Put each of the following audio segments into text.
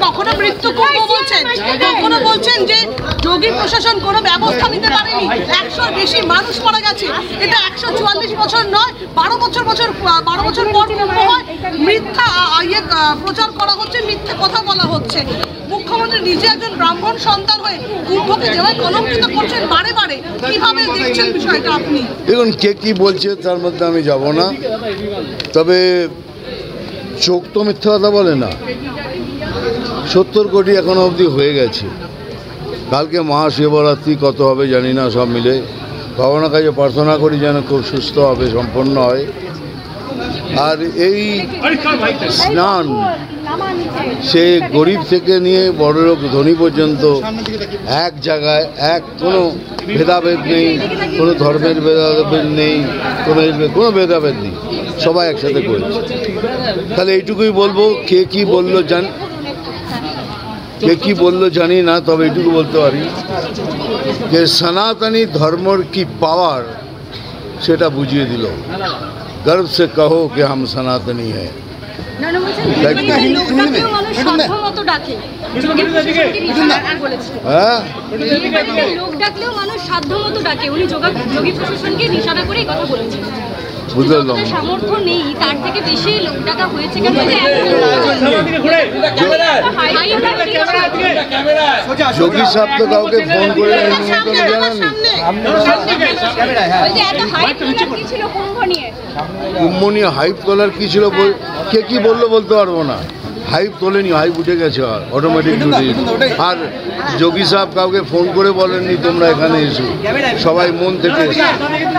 কখনো মৃত্যু বলছেন, কখনো বলছেন যে যোগী প্রশাসন কোনো ব্যবস্থা নিতে পারেনি, 100-র বেশি মানুষ মারা গেছে। এটা 144 বছর নয়, 12 বছর পর হয় মিথ্যা প্রচার করা হচ্ছে, মিথ্যা কথা বলা হচ্ছে। মুখ্যমন্ত্রী নিজে একজন ব্রাহ্মণ সন্তান হয়ে কুম্ভকে যেভাবে কলঙ্কিত করছেন বারে বারে, কিভাবে দেখছেন বিষয়টা আপনি? দেখুন, কে কি বলছে তার মধ্যে আমি যাব না, তবে চোখ তো মিথ্যা কথা বলে না। 70 কোটি এখনো অবধি হয়ে গেছে। কালকে মহাশিবরাত্রি কত হবে জানি না, সব মিলে ভগবানের কাছে প্রার্থনা করি যেন খুব সুস্থ হবে, সম্পন্ন হয়। আর এই স্নান সে গরিব থেকে নিয়ে বড় লোক ধনী পর্যন্ত এক জায়গায়, কোনো ভেদাভেদ নেই, কোনো ধর্মের ভেদাভেদ নেই, কোনো ভেদাভেদ নেই, সবাই একসাথে করেছে। তাহলে এইটুকুই বলবো, কে কি বললো জানি না, তবে এইটুকু বলতে পারি যে সনাতনী ধর্মর কি পাওয়ার সেটা বুঝিয়ে দিল। गर्व से कहो कि हम सनातनी है। যোগী সাহেব তো কাউকে ফোন করে কুম্ভ নিয়ে হাইপ তোলার কি ছিল, কে কি বললো বলতে পারবো না। হাইপ তোলেনি, হাইপ উঠে গেছে আর অটোমেটিক উঠে। আর যোগী সাহেব কাউকে ফোন করে বলেননি তোমরা এখানে এসো, সবাই মন থেকে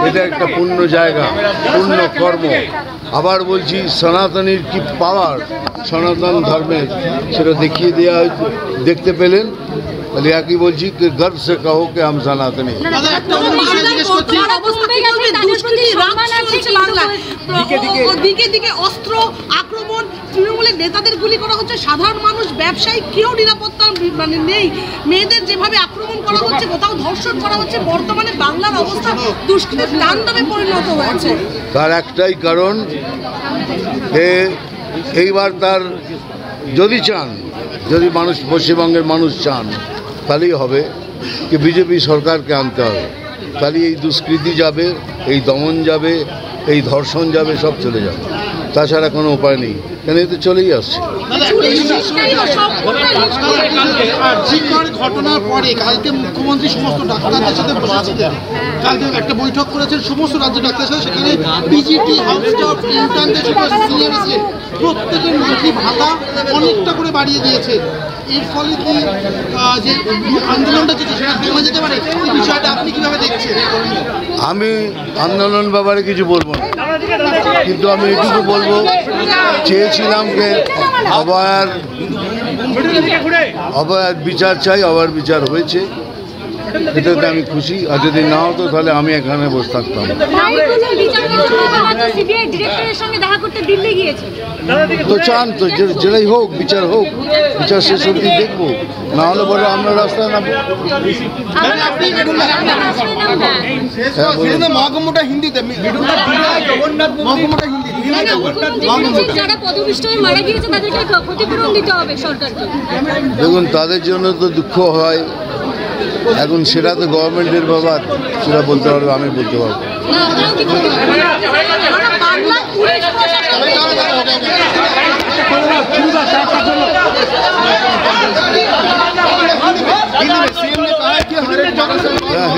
এটা একটা পূর্ণ জায়গা, পূর্ণ কর্ম। আবার বলছি, সনাতনীর কি পাওয়ার, সনাতন ধর্মের, সেটা দেখিয়ে দেওয়া দেখতে পেলেন। তাহলে একই বলছি कि गर्व से कहो कि हम सनातनी। দিকে দিকে অস্ত্র আক্রমণ, তৃণমূলের নেতাদের গুলি করা হচ্ছে, সাধারণ মানুষ, ব্যবসায়ী কেউ নিরাপত্তা নেই। মেয়েদের যেভাবে আক্রমণ করা হচ্ছে, কোথাও ধর্ষণ করা হচ্ছে, বর্তমানে বাংলার অবস্থা দুষ্কৃতির তাণ্ডবে পরিণত হয়েছে। তার একটাই কারণ, এইবার তার যদি মানুষ, পশ্চিমবঙ্গের মানুষ চান, তাহলেই হবে কি বিজেপি সরকারকে আনতে হবে। তাহলে এই দুষ্কৃতি যাবে, এই দমন যাবে, এই ধর্ষণ যাবে, সব চলে যাবে। তাছাড়া কোনো উপায় নেই, কেন এতে চলেই আসছে। ঘটনার পরে কালকে মুখ্যমন্ত্রী সমস্ত ডাক্তারদের সাথে বসেছিলেন, কালকে একটা বৈঠক করেছেন সমস্ত রাজ্য ডাক্তারের সাথে। সেখানে বিজিটি, হাউসস্টাফ, ইন্টার্নদের সিনিয়র আছেন, প্রত্যেকের মাসিক ভাতা অনেকটা করে বাড়িয়ে দিয়েছে। এর ফলে কি যে আন্দোলনটা যেটা সেটা থেমে যেতে পারে, এই বিষয়টা আপনি কিভাবে দেখছেন? আমি আন্দোলন ব্যাপারে কিছু বলবো না, কিন্তু আমি এটুকু বলবো, চেয়েছিলাম যে অভয়ার বিচার চাই, অভয়ার বিচার হয়েছে, এটাতে আমি খুশি। আর যদি না হতো তাহলে আমি এখানে বসে থাকতাম। তো চান তো যেটাই হোক, বিচার হোক, বিচার শেষ অবধি দেখবো, না হলে বলো আমরা রাস্তায় নামবো। মহাকুম্ভটা হিন্দিতে, দেখুন, তাদের জন্য তো দুঃখ হয়, এখন সেটা তো গভর্নমেন্টের ব্যাপার, সেটা বলতে পারবো, আমি বলতে পারবো।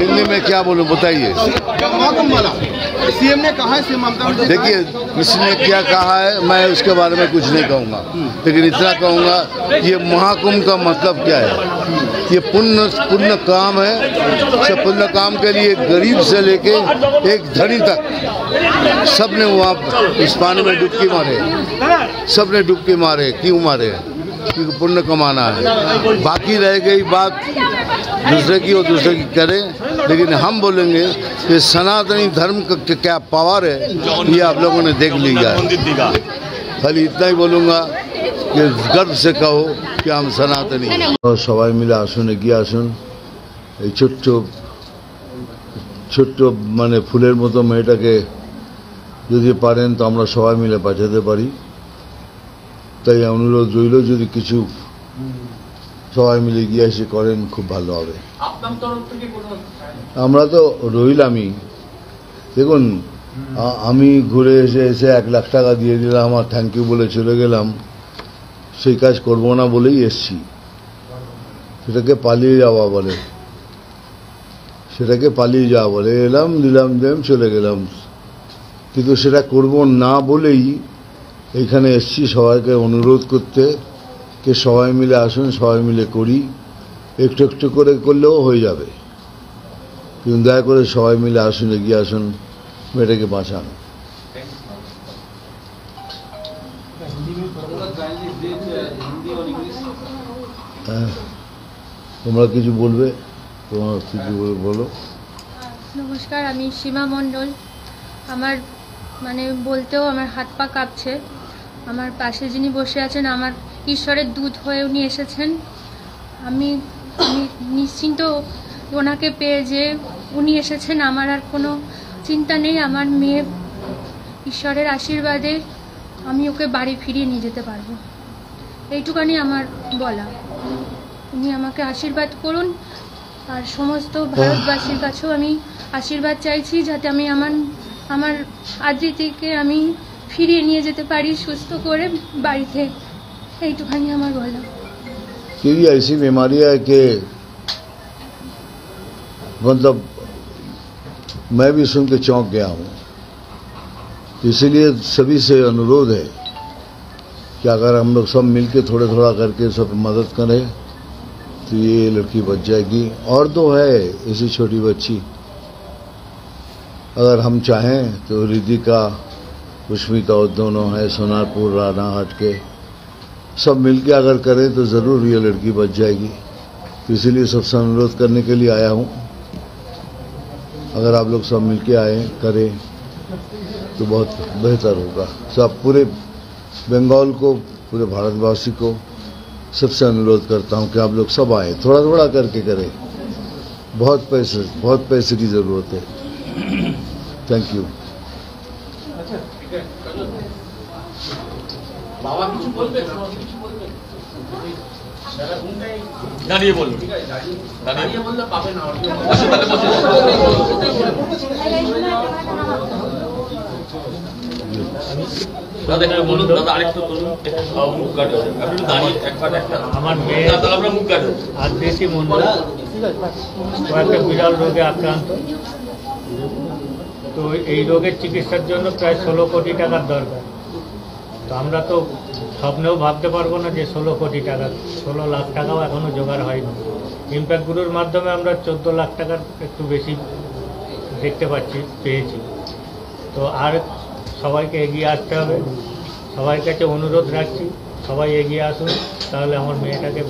हिंदी में क्या बोलूं, बताइए। सीएम ने कहा है, देखिए किसने क्या कहा है, मैं उसके बारे में कुछ नहीं कहूँगा, लेकिन इतना कहूँगा ये महाकुंभ का मतलब क्या है। ये पुण्य काम है। सब पुण्य काम के लिए गरीब से लेके एक धनी तक सब ने वहाँ इस पानी में डुबकी मारे, सब ने डुबकी मारे। क्यों मारे? क्योंकि पुण्य कमाना है। बाकी रह गई बात दूसरे की, और दूसरे की करे, लेकिन हम बोलेंगे कि सनातनी धर्म का क्या पावर है, ये आप लोगों ने देख लिया है। खाली इतना ही बोलूँगा कि गर्व से कहो कि हम सनातनी। সবাই মিলে আসুন, এগিয়ে আসুন। এই ছোট্ট মানে ফুলের মতো মেয়েটাকে যদি পারেন তো আমরা সবাই মিলে বাঁচাতে পারি। তাই অনুরোধ রইল, যদি কিছু সবাই মিলে গিয়ে এসে করেন, খুব ভালো হবে। আমরা তো রইলামই। দেখুন, আমি ঘুরে এসে 1 লাখ টাকা দিয়ে দিলাম আর থ্যাংক ইউ বলে চলে গেলাম, সেই কাজ করব না বলেই এসছি। সেটাকে পালিয়ে যাওয়া বলে, এলাম দিলাম দেম চলে গেলাম। কিন্তু সেটা করব না বলেই এখানে এসছি সবাইকে অনুরোধ করতে, কে সবাই মিলে আসুন, সবাই মিলে করি। একটু একটু করে করলেও হয়ে যাবে, কিন্তু দয়া করে সবাই মিলে আসুন, এগিয়ে আসুন, মেয়েটাকে বাঁচান। তোমরা কিছু বলবে? তোমার কিছু বলো। নমস্কার, আমি সীমা মণ্ডল। আমার বলতেও আমার হাত পা কাঁপছে। আমার পাশে যিনি বসে আছেন আমার ঈশ্বরের দূত হয়ে উনি এসেছেন। আমি নিশ্চিন্ত ওনাকে পেয়ে যে উনি এসেছেন, আমার আর কোনো চিন্তা নেই। আমার মেয়ে ঈশ্বরের আশীর্বাদে আমি ওকে বাড়ি ফিরিয়ে নিয়ে যেতে পারবো, এইটুকানি আমার বলা। উনি আমাকে আশীর্বাদ করুন, আর সমস্ত ভারতবাসীর কাছেও আমি আশীর্বাদ চাইছি যাতে আমি আমার আদ্রিতিকে আমি ফিরিয়ে নিয়ে যেতে পারি সুস্থ করে বাড়িতে, এইটুখানি আমার বলা। कि ऐसी बीमारी है कि मतलब मैं भी सुन के चौंक गया हूँ। इसीलिए सभी से अनुरोध है कि अगर हम लोग सब मिलके थोड़ा करके सब मदद करें तो ये लड़की बच जाएगी। और तो है ऐसी छोटी बच्ची, अगर हम चाहें तो रिदिका, पुष्मिता दोनों है, सोनारपुर रानाहाट के, सब मिलके अगर करें तो ज़रूर ये लड़की बच जाएगी। तो इसीलिए सबसे अनुरोध करने के लिए आया हूँ। अगर आप लोग सब मिलके करें तो बहुत बेहतर होगा। सब पूरे बंगाल को, पूरे भारतवासी को सबसे अनुरोध करता हूँ कि आप लोग सब आए, थोड़ा करके करें। बहुत पैसे की ज़रूरत है। Thank you. বাবা কিছু বলবে? দাঁড়িয়ে বলুন, দাঁড়িয়ে বললে পাবে না। আমার মেয়ে আদ্রিতি মণ্ডল একটা বিরল রোগে আক্রান্ত। তো এই রোগের চিকিৎসার জন্য প্রায় 16 কোটি টাকার দরকার। তো আমরা তো স্বপ্নেও ভাবতে পারবো না যে 16 কোটি টাকা, 16 লাখ টাকাও এখনও জোগাড় হয়নি। ইম্প্যাক্ট গ্রুপের মাধ্যমে আমরা 14 লাখ টাকার একটু বেশি দেখতে পেয়েছি। তো আর সবাইকে এগিয়ে আসতে হবে, সবার কাছে অনুরোধ রাখছি, সবাই এগিয়ে আসুন, তাহলে আমার মেয়েটাকে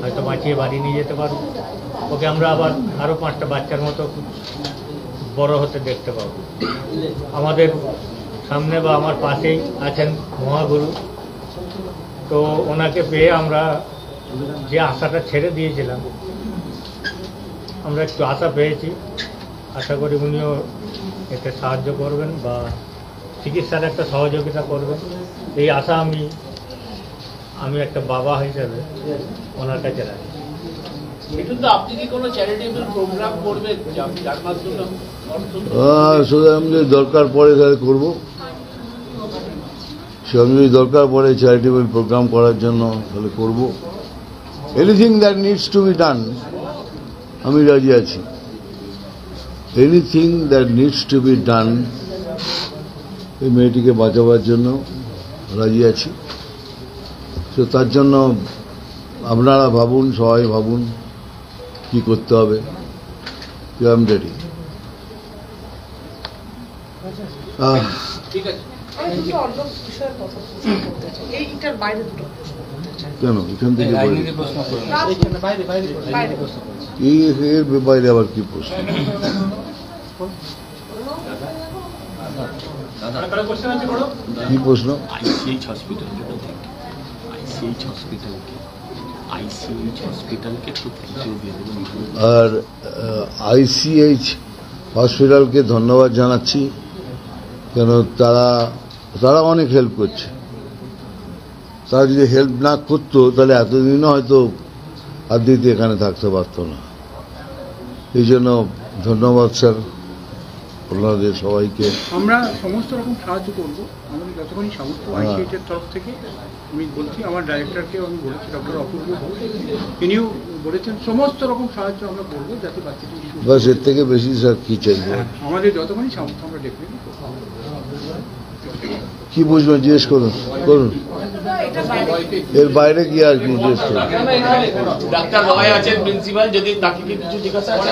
হয়তো বাঁচিয়ে বাড়ি নিয়ে যেতে পারবো। ওকে আমরা আবার আরও 5টা বাচ্চার মতো বড় হতে দেখতে পাবো। আমাদের সামনে বা আমার পাশেই আছেন মহাগুরু। তো ওনাকে পেয়ে আমরা যে আশাটা ছেড়ে দিয়েছিলাম, আমরা একটু আশা পেয়েছি। আশা করি উনিও এতে সাহায্য করবেন বা চিকিৎসার একটা সহযোগিতা করবেন, এই আশা আমি একটা বাবা হিসেবে ওনার কাছে রাখি। কিন্তু আপনি কি কোনো চ্যারিটেবল প্রোগ্রাম করবেন যার মাধ্যমে? শুধু আমি যদি দরকার পড়ে তাহলে করবো, আমি যদি দরকার পড়ে চ্যারিটেবল প্রোগ্রাম করার জন্য তাহলে করবো। Anything that needs to be done আমি রাজি আছি। Anything that needs to be done, এই মেয়েটিকে বাঁচাবার জন্য রাজি আছি। তো তার জন্য আপনারা ভাবুন, সবাই ভাবুন কি করতে হবে। I am ready. ঠিক আছে। কেন এখান থেকে এর বাইরে আবার কি প্রশ্ন? কি প্রশ্ন? আর আইসিএইচ হসপিটালকে ধন্যবাদ জানাচ্ছি, কেন তারা অনেক হেল্প করছে। তারা যদি হেল্প না করতো তাহলে এতদিনও হয়তো আদিতি এখানে থাকতে পারতো না। এই জন্য ধন্যবাদ স্যার আপনাদের সবাইকে। আমরা সমস্ত রকম সাহায্য করবো আমাদের যতক্ষণই সামর্থ্য আইসিএইচের তরফ থেকে। আমি বলছি আমার ডাইরেক্টরকেও আমি বলেছি, ডক্টর অপূর্ব ঘোষ, তিনিও বলেছেন সমস্ত রকম সাহায্য আমরা করবো যাতে বাচ্চাটি বাস এর থেকে বেশি স্যার কি চাইবো? আমাদের যতক্ষণই সামর্থ্য আমরা ডেফিনেটলি করবো। কি বুঝবেন জিজ্ঞেস করুন করুন, এর বাইরে কি আর কি জিজ্ঞেস করুন? ডাক্তার রয় আছেন প্রিন্সিপাল, যদি তাকে কিছু জিজ্ঞাসা আছে।